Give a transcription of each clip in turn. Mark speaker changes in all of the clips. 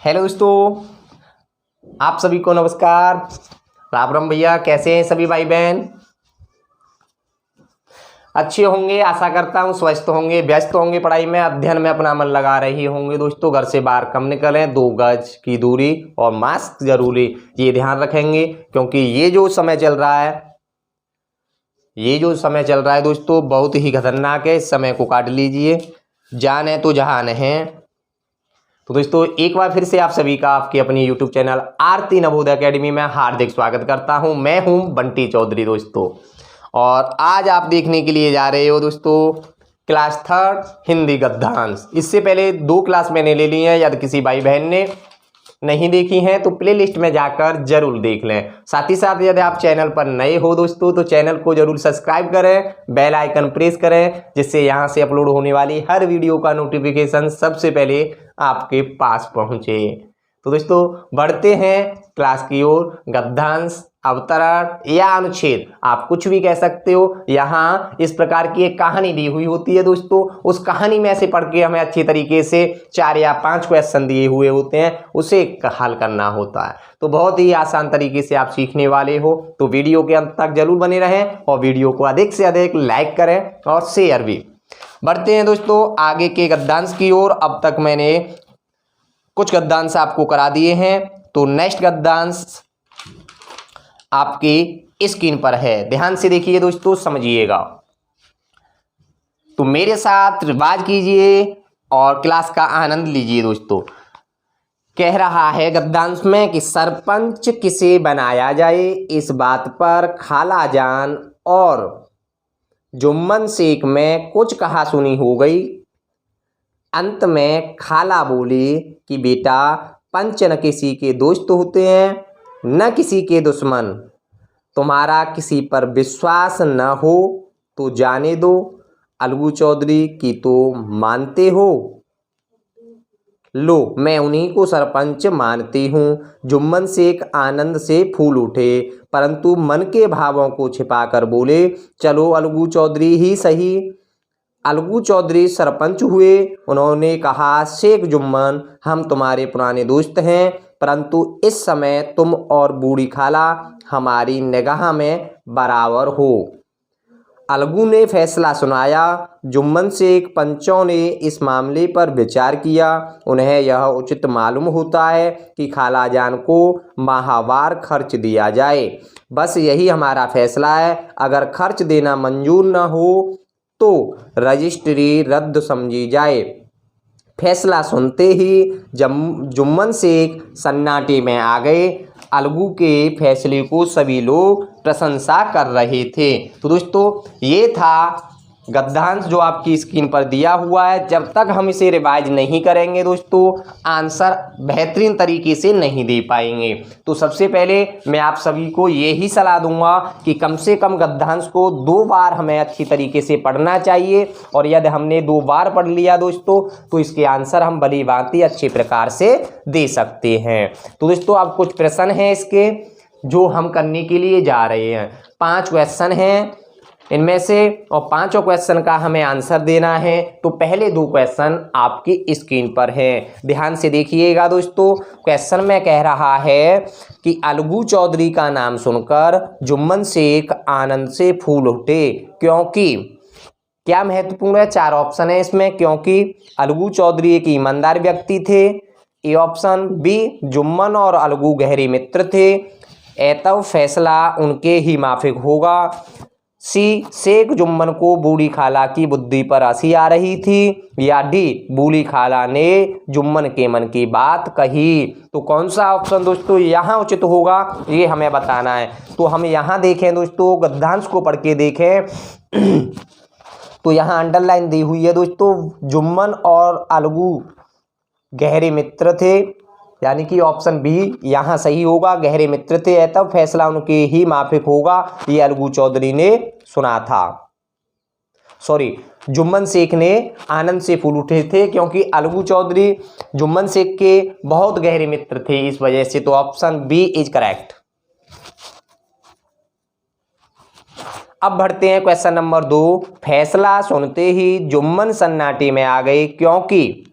Speaker 1: Hello दोस्तों, आप सभी को नमस्कार। राम राम भैया, कैसे हैं सभी भाई बहन? अच्छे होंगे, आशा करता हूँ। स्वस्थ होंगे, व्यस्त होंगे, पढ़ाई में, अध्ययन में अपना मन लगा रही होंगे। दोस्तों, घर से बाहर कम निकलें, 2 गज की दूरी और मास्क जरूरी, ये ध्यान रखेंगे। क्योंकि ये जो समय चल रहा है दोस्तों, बहुत ही खतरनाक है। इस समय को काट लीजिए, जान है तो जहान है। तो दोस्तों, एक बार फिर से आप सभी का आपके अपनी यूट्यूब चैनल आरती नवोदय एकेडमी में हार्दिक स्वागत करता हूं। मैं हूं बंटी चौधरी दोस्तों, और आज आप देखने के लिए जा रहे हो दोस्तों क्लास 3 हिंदी गद्यांश। इससे पहले 2 क्लास मैंने ले ली हैं। यदि किसी भाई बहन ने नहीं देखी हैं तो प्लेलिस्ट में जाकर जरूर देख लें। साथ ही साथ यदि आप चैनल पर नए हो दोस्तों तो चैनल को जरूर सब्सक्राइब करें, बेल आइकन प्रेस करें, जिससे यहां से अपलोड होने वाली हर वीडियो का नोटिफिकेशन सबसे पहले आपके पास पहुंचे। तो दोस्तों, बढ़ते हैं क्लास की ओर। गद्यांश, अवतरण या अनुच्छेद, आप कुछ भी कह सकते हो। यहाँ इस प्रकार की एक कहानी दी हुई होती है दोस्तों। उस कहानी में से पढ़ के हमें अच्छी तरीके से 4 या 5 क्वेश्चन दिए हुए होते हैं, उसे हल करना होता है। तो बहुत ही आसान तरीके से आप सीखने वाले हो। तो वीडियो के अंत तक जरूर बने रहें और वीडियो को अधिक से अधिक लाइक करें और शेयर भी। बढ़ते हैं दोस्तों आगे के गद्यांश की ओर। अब तक मैंने कुछ गद्यांश आपको करा दिए हैं, तो नेक्स्ट गद्यांश आपकी स्क्रीन पर है। ध्यान से देखिए दोस्तों, समझिएगा। तो मेरे साथ रिवाज कीजिए और क्लास का आनंद लीजिए दोस्तों। कह रहा है गद्यांश में कि सरपंच किसे बनाया जाए, इस बात पर खालाजान और जुम्मन शेख में कुछ कहा सुनी हो गई। अंत में खाला बोली कि बेटा, पंच न किसी के दोस्त होते हैं न किसी के दुश्मन। तुम्हारा किसी पर विश्वास न हो तो जाने दो। अलगू चौधरी की तो मानते हो, लो मैं उन्हीं को सरपंच मानती हूँ। जुम्मन शेख आनंद से फूल उठे, परंतु मन के भावों को छिपाकर बोले, चलो अलगू चौधरी ही सही। अलगू चौधरी सरपंच हुए। उन्होंने कहा, शेख जुम्मन, हम तुम्हारे पुराने दोस्त हैं, परंतु इस समय तुम और बूढ़ी खाला हमारी निगाह में बराबर हो। अलगू ने फैसला सुनाया। जुम्मन शेख पंचों ने इस मामले पर विचार किया। उन्हें यह उचित मालूम होता है कि खालाजान को माहवार खर्च दिया जाए। बस यही हमारा फैसला है। अगर खर्च देना मंजूर न हो तो रजिस्ट्री रद्द समझी जाए। फैसला सुनते ही जुम्मन शेख सन्नाटे में आ गए। अलगू के फैसले को सभी लोग प्रशंसा कर रहे थे। तो दोस्तों, ये था गद्यांश जो आपकी स्क्रीन पर दिया हुआ है। जब तक हम इसे रिवाइज नहीं करेंगे दोस्तों, आंसर बेहतरीन तरीके से नहीं दे पाएंगे। तो सबसे पहले मैं आप सभी को यही सलाह दूंगा कि कम से कम गद्यांश को 2 बार हमें अच्छी तरीके से पढ़ना चाहिए। और यदि हमने 2 बार पढ़ लिया दोस्तों तो इसके आंसर हम भली भांति अच्छे प्रकार से दे सकते हैं। तो दोस्तों, अब कुछ प्रश्न हैं इसके जो हम करने के लिए जा रहे हैं। 5 क्वेश्चन हैं इनमें से, और 5 क्वेश्चन का हमें आंसर देना है। तो पहले 2 क्वेश्चन आपकी स्क्रीन पर हैं, ध्यान से देखिएगा दोस्तों। क्वेश्चन में कह रहा है कि अलगू चौधरी का नाम सुनकर जुम्मन शेख आनंद से फूल उठे, क्योंकि क्या महत्वपूर्ण है। 4 ऑप्शन है इसमें। क्योंकि अलगू चौधरी एक ईमानदार व्यक्ति थे, ए ऑप्शन। बी, जुम्मन और अलगू गहरे मित्र थे, एतव फैसला उनके ही माफिक होगा। सी, शेख जुम्मन को बूढ़ी खाला की बुद्धि पर हंसी आ रही थी। या डी, बूढ़ी खाला ने जुम्मन के मन की बात कही। तो कौन सा ऑप्शन दोस्तों यहाँ उचित होगा, ये हमें बताना है। तो हम यहाँ देखें दोस्तों, गद्यांश को पढ़ के देखें तो यहाँ अंडरलाइन दी हुई है दोस्तों, जुम्मन और अलगू गहरे मित्र थे, यानी कि ऑप्शन बी यहाँ सही होगा। गहरे मित्र थे, तब फैसला उनके ही माफिक होगा, ये अलगू चौधरी ने सुना था। सॉरी, जुम्मन शेख ने आनंद से फूल उठे थे, क्योंकि अलगू चौधरी जुम्मन शेख के बहुत गहरे मित्र थे, इस वजह से। तो ऑप्शन बी इज करेक्ट। अब बढ़ते हैं क्वेश्चन नंबर 2। फैसला सुनते ही जुम्मन सन्नाटे में आ गए, क्योंकि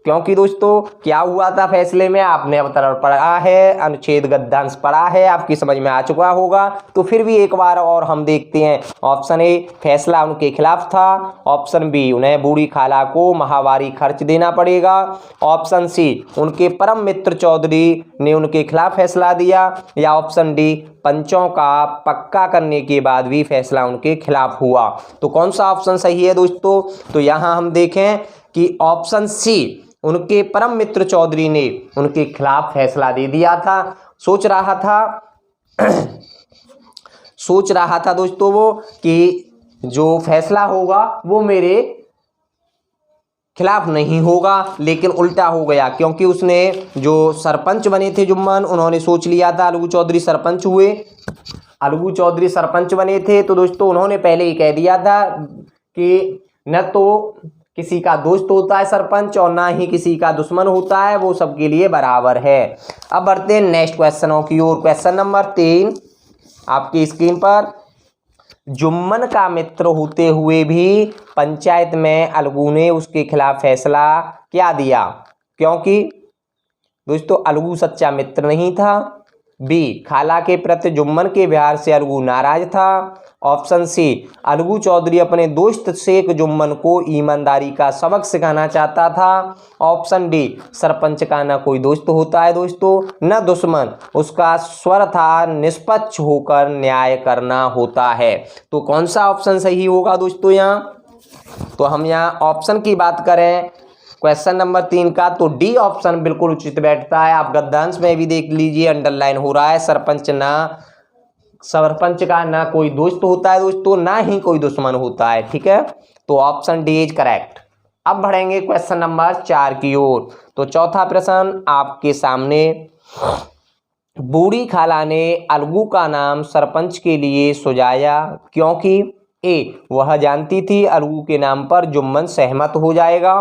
Speaker 1: क्योंकि दोस्तों क्या हुआ था फैसले में, आपने अवतरण पढ़ा है, अनुच्छेद गद्यांश पढ़ा है, आपकी समझ में आ चुका होगा। तो फिर भी एक बार और हम देखते हैं। ऑप्शन ए, फैसला उनके खिलाफ था। ऑप्शन बी, उन्हें बूढ़ी खाला को माहवारी खर्च देना पड़ेगा। ऑप्शन सी, उनके परम मित्र चौधरी ने उनके खिलाफ फैसला दिया। या ऑप्शन डी, पंचों का पक्का करने के बाद भी फैसला उनके खिलाफ हुआ। तो कौन सा ऑप्शन सही है दोस्तों? तो यहां हम देखें कि ऑप्शन सी, उनके परम मित्र चौधरी ने उनके खिलाफ फैसला दे दिया था। सोच रहा था दोस्तों वो कि जो फैसला होगा वो मेरे खिलाफ नहीं होगा, लेकिन उल्टा हो गया। क्योंकि उसने जो सरपंच बने थे जुम्मन, उन्होंने सोच लिया था, अलगू चौधरी सरपंच हुए, अलगू चौधरी सरपंच बने थे, तो दोस्तों उन्होंने पहले ही कह दिया था कि न तो किसी का दोस्त होता है सरपंच और ना ही किसी का दुश्मन होता है, वो सबके लिए बराबर है। अब बढ़ते हैं नेक्स्ट क्वेश्चनों की ओर। क्वेश्चन नंबर 3 आपकी स्क्रीन पर। जुम्मन का मित्र होते हुए भी पंचायत में अलगू ने उसके खिलाफ फैसला क्या दिया? क्योंकि दोस्तों अलगू सच्चा मित्र नहीं था। बी, खाला के प्रति जुम्मन के व्यवहार से अलगू नाराज था। ऑप्शन सी, अलगू चौधरी अपने दोस्त शेख जुम्मन को ईमानदारी का सबक सिखाना चाहता था। ऑप्शन डी, सरपंच का न कोई दोस्त होता है दोस्तों, न दुश्मन, उसका स्वर था निष्पक्ष होकर न्याय करना होता है। तो कौन सा ऑप्शन सही होगा दोस्तों यहाँ? तो हम यहाँ ऑप्शन की बात करें क्वेश्चन नंबर 3 का, तो डी ऑप्शन बिल्कुल उचित बैठता है। आप गद्यांश में भी देख लीजिए, अंडरलाइन हो रहा है, सरपंच का ना कोई दोस्त होता है दोस्तों, ना ही कोई दुश्मन होता है। ठीक है, तो ऑप्शन डी इज करेक्ट। अब बढ़ेंगे क्वेश्चन नंबर 4 की ओर। तो चौथा प्रश्न आपके सामने। बूढ़ी खाला ने अलगू का नाम सरपंच के लिए सुझाया क्योंकि ए, वह जानती थी अलगू के नाम पर जुम्मन सहमत हो जाएगा।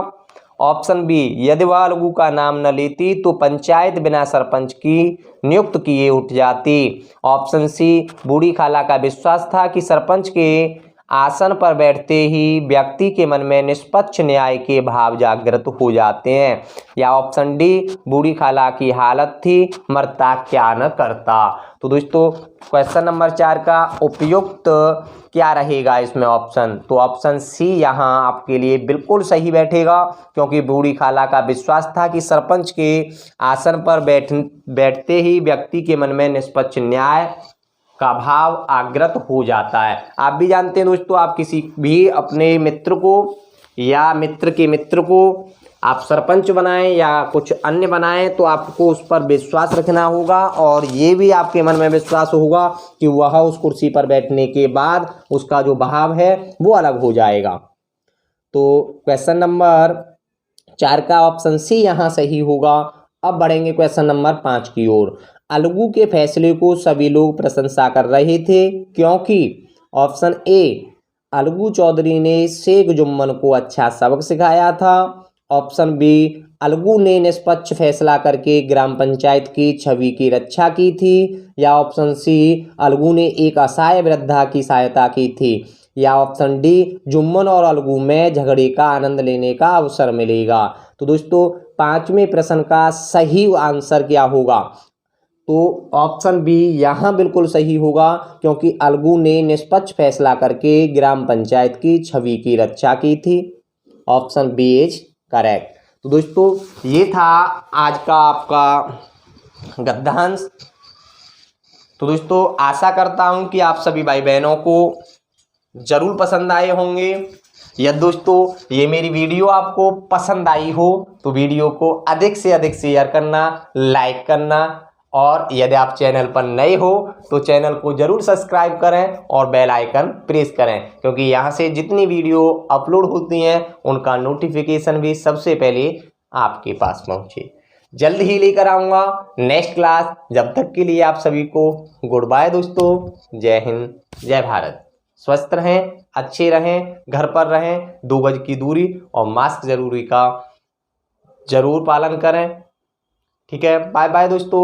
Speaker 1: ऑप्शन बी, यदि वह अलगू का नाम न लेती तो पंचायत बिना सरपंच की नियुक्त किए उठ जाती। ऑप्शन सी, बूढ़ी खाला का विश्वास था कि सरपंच के आसन पर बैठते ही व्यक्ति के मन में निष्पक्ष न्याय के भाव जागृत हो जाते हैं। या ऑप्शन डी, बूढ़ी खाला की हालत थी, मरता क्या न करता। तो दोस्तों क्वेश्चन नंबर 4 का उपयुक्त क्या रहेगा इसमें ऑप्शन? तो ऑप्शन सी यहाँ आपके लिए बिल्कुल सही बैठेगा, क्योंकि बूढ़ी खाला का विश्वास था कि सरपंच के आसन पर बैठते ही व्यक्ति के मन में निष्पक्ष न्याय का भाव आगृत हो जाता है। आप भी जानते हैं दोस्तों, आप किसी भी अपने मित्र को या मित्र के मित्र को आप सरपंच बनाएं या कुछ अन्य बनाएं, तो आपको उस पर विश्वास रखना होगा, और ये भी आपके मन में विश्वास होगा कि वह उस कुर्सी पर बैठने के बाद उसका जो भाव है वो अलग हो जाएगा। तो क्वेश्चन नंबर 4 का ऑप्शन सी यहाँ सही होगा। अब बढ़ेंगे क्वेश्चन नंबर 5 की ओर। अलगू के फैसले को सभी लोग प्रशंसा कर रहे थे क्योंकि ऑप्शन ए, अलगू चौधरी ने शेख जुम्मन को अच्छा सबक सिखाया था। ऑप्शन बी, अलगू ने निष्पक्ष फैसला करके ग्राम पंचायत की छवि की रक्षा की थी। या ऑप्शन सी, अलगू ने एक असहाय वृद्धा की सहायता की थी। या ऑप्शन डी, जुम्मन और अलगू में झगड़े का आनंद लेने का अवसर मिलेगा। तो दोस्तों 5वें प्रश्न का सही आंसर क्या होगा? तो ऑप्शन बी यहाँ बिल्कुल सही होगा, क्योंकि अलगू ने निष्पक्ष फैसला करके ग्राम पंचायत की छवि की रक्षा की थी। Option B is correct. तो दोस्तों ये था आज का आपका गद्यांश। तो दोस्तों आशा करता हूँ कि आप सभी भाई बहनों को जरूर पसंद आए होंगे। यदि दोस्तों ये मेरी वीडियो आपको पसंद आई हो तो वीडियो को अधिक से अधिक शेयर करना, लाइक करना, और यदि आप चैनल पर नए हो तो चैनल को जरूर सब्सक्राइब करें और बेल आइकन प्रेस करें, क्योंकि यहाँ से जितनी वीडियो अपलोड होती हैं उनका नोटिफिकेशन भी सबसे पहले आपके पास पहुँचे। जल्द ही लेकर आऊँगा नेक्स्ट क्लास। जब तक के लिए आप सभी को गुड बाय दोस्तों। जय हिंद, जय भारत। स्वस्थ रहें, अच्छे रहें, घर पर रहें, 2 गज की दूरी और मास्क जरूरी का जरूर पालन करें। ठीक है, बाय बाय दोस्तों।